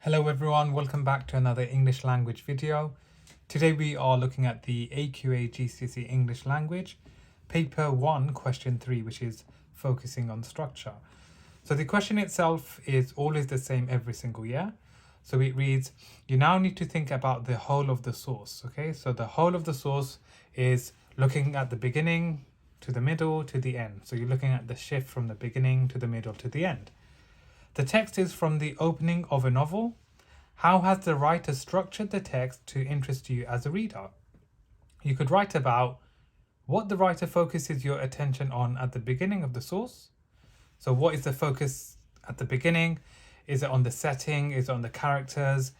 Hello everyone, welcome back to another English language video. Today we are looking at the AQA GCSE English language, paper 1, question 3, which is focusing on structure. So the question itself is always the same every single year. So it reads, you now need to think about the whole of the source. Okay, so the whole of the source is looking at the beginning to the middle to the end. So you're looking at the shift from the beginning to the middle to the end. The text is from the opening of a novel. How has the writer structured the text to interest you as a reader? You could write about what the writer focuses your attention on at the beginning of the source. So what is the focus at the beginning? Is it on the setting? Is it on the characters?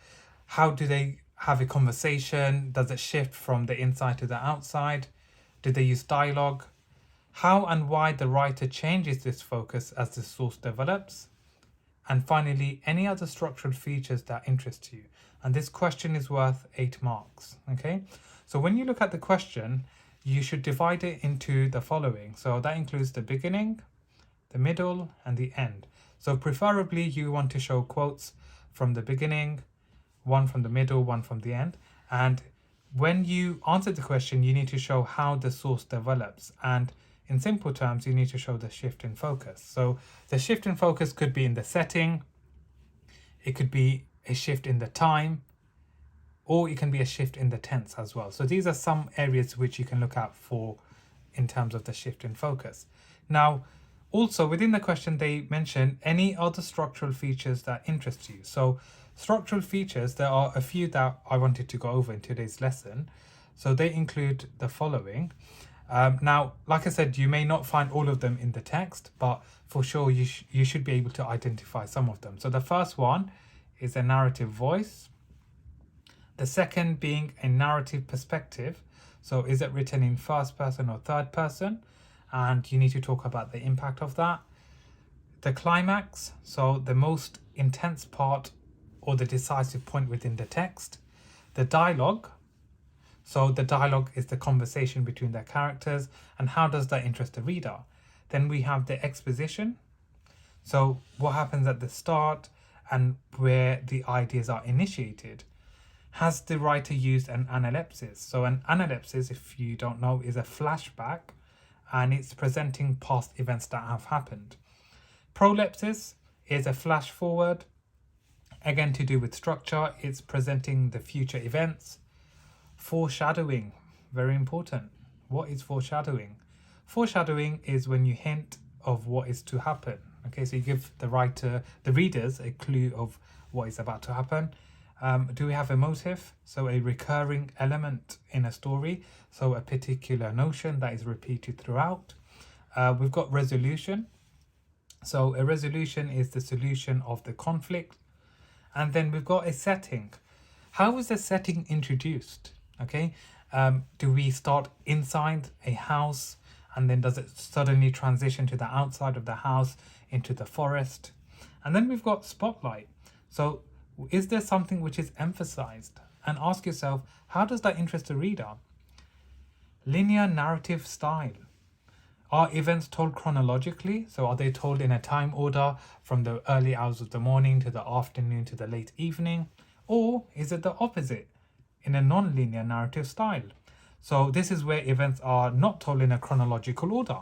How do they have a conversation? Does it shift from the inside to the outside? Do they use dialogue? How and why the writer changes this focus as the source develops? And finally, any other structural features that interest you. And this question is worth 8 marks. Okay, so when you look at the question, you should divide it into the following. So that includes the beginning, the middle, and the end. So preferably you want to show quotes from the beginning, one from the middle, one from the end. And when you answer the question, you need to show how the source develops. And in simple terms, you need to show the shift in focus. So the shift in focus could be in the setting, it could be a shift in the time, or it can be a shift in the tense as well. So these are some areas which you can look at for in terms of the shift in focus. Now, also within the question, they mention any other structural features that interest you. So structural features, there are a few that I wanted to go over in today's lesson. So they include the following. Now, like I said, you may not find all of them in the text, but for sure you should be able to identify some of them. So the first one is a narrative voice. The second being a narrative perspective. So is it written in first person or third person? And you need to talk about the impact of that. The climax, so the most intense part or the decisive point within the text. The dialogue. So the dialogue is the conversation between the characters, and how does that interest the reader? Then we have the exposition. So what happens at the start and where the ideas are initiated. Has the writer used an analepsis? So an analepsis, if you don't know, is a flashback, and it's presenting past events that have happened. Prolepsis is a flash forward, again to do with structure. It's presenting the future events. Foreshadowing, very important. What is foreshadowing? Foreshadowing is when you hint of what is to happen. Okay, so you give the readers a clue of what is about to happen. Do we have a motive? So a recurring element in a story. So a particular notion that is repeated throughout. We've got resolution. So a resolution is the solution of the conflict. And then we've got a setting. How is the setting introduced? Okay, do we start inside a house and then does it suddenly transition to the outside of the house into the forest? And then we've got spotlight. So is there something which is emphasized? And ask yourself, how does that interest the reader? Linear narrative style. Are events told chronologically? So are they told in a time order from the early hours of the morning to the afternoon to the late evening? Or is it the opposite, in a non-linear narrative style? So this is where events are not told in a chronological order.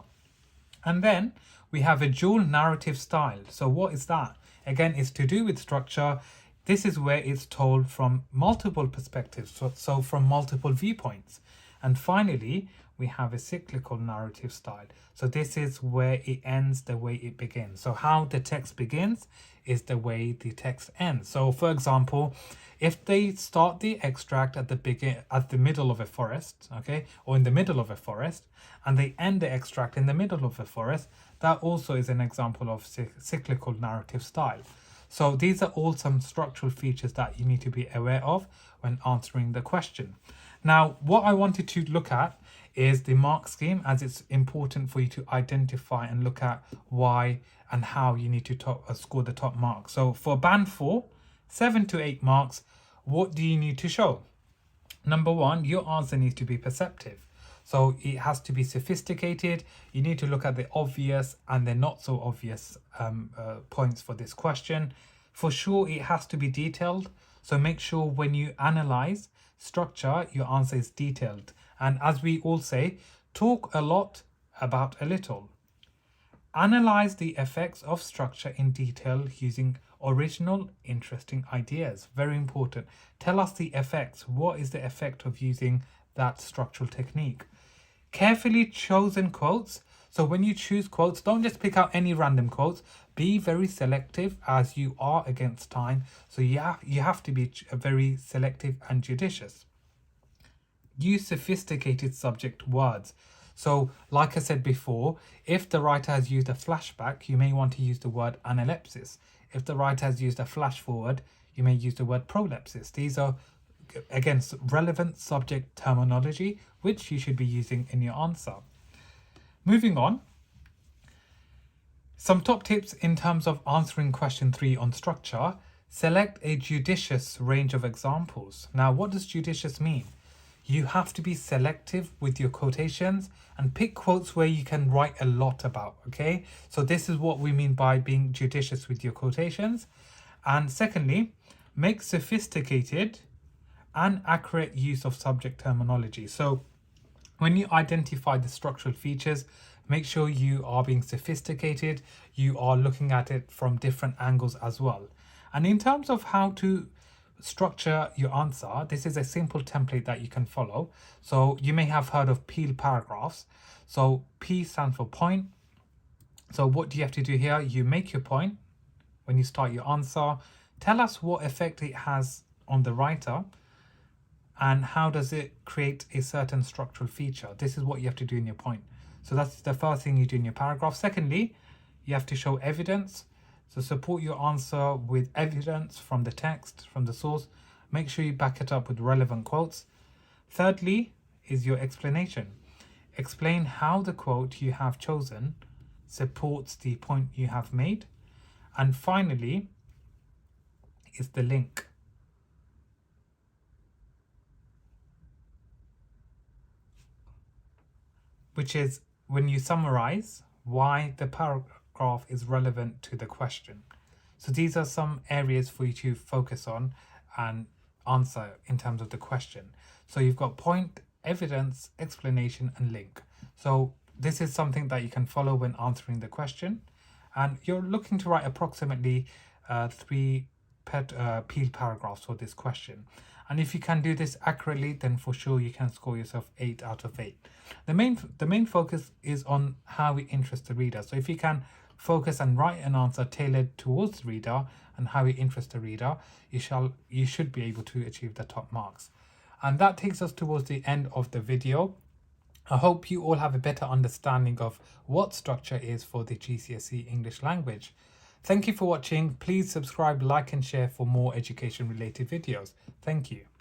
And then we have a dual narrative style. So what is that? Again, it's to do with structure. This is where it's told from multiple perspectives, so from multiple viewpoints. And finally, we have a cyclical narrative style. So this is where it ends the way it begins. So how the text begins is the way the text ends. So for example, if they start the extract at the middle of a forest, okay, or in the middle of a forest, and they end the extract in the middle of a forest, that also is an example of cyclical narrative style. So these are all some structural features that you need to be aware of when answering the question. Now, what I wanted to look at is the mark scheme, as it's important for you to identify and look at why and how you need to score the top mark. So for band 4, 7 to 8 marks, what do you need to show? Number 1, your answer needs to be perceptive. So it has to be sophisticated. You need to look at the obvious and the not so obvious points for this question. For sure, it has to be detailed. So make sure when you analyze structure, your answer is detailed. And as we all say, talk a lot about a little. Analyze the effects of structure in detail using original, interesting ideas. Very important. Tell us the effects. What is the effect of using that structural technique? Carefully chosen quotes. So when you choose quotes, don't just pick out any random quotes. Be very selective as you are against time. So you have to be very selective and judicious. Use sophisticated subject words. So like I said before, if the writer has used a flashback, you may want to use the word analepsis. If the writer has used a flash forward, you may use the word prolepsis. These are, again, relevant subject terminology, which you should be using in your answer. Moving on, some top tips in terms of answering question 3 on structure. Select a judicious range of examples. Now, what does judicious mean? You have to be selective with your quotations and pick quotes where you can write a lot about, okay? So this is what we mean by being judicious with your quotations. And secondly, make sophisticated and accurate use of subject terminology. So when you identify the structural features, make sure you are being sophisticated, you are looking at it from different angles as well. And in terms of how to structure your answer, this is a simple template that you can follow. So you may have heard of peel paragraphs. So P stands for point. So what do you have to do here? You make your point when you start your answer. Tell us what effect it has on the writer and how does it create a certain structural feature. This is what you have to do in your point. So that's the first thing you do in your paragraph. Secondly, you have to show evidence. So support your answer with evidence from the text, from the source. Make sure you back it up with relevant quotes. Thirdly is your explanation. Explain how the quote you have chosen supports the point you have made. And finally is the link. Which is when you summarize why the paragraph is relevant to the question. So these are some areas for you to focus on and answer in terms of the question. So you've got point, evidence, explanation, and link. So this is something that you can follow when answering the question. And you're looking to write approximately 3 peel paragraphs for this question. And if you can do this accurately, then for sure you can score yourself 8 out of 8. The main focus is on how we interest the reader. So if you can focus and write an answer tailored towards the reader and how it interests the reader, you should be able to achieve the top marks. And that takes us towards the end of the video. I hope you all have a better understanding of what structure is for the GCSE English language. Thank you for watching. Please subscribe, like and share for more education related videos. Thank you.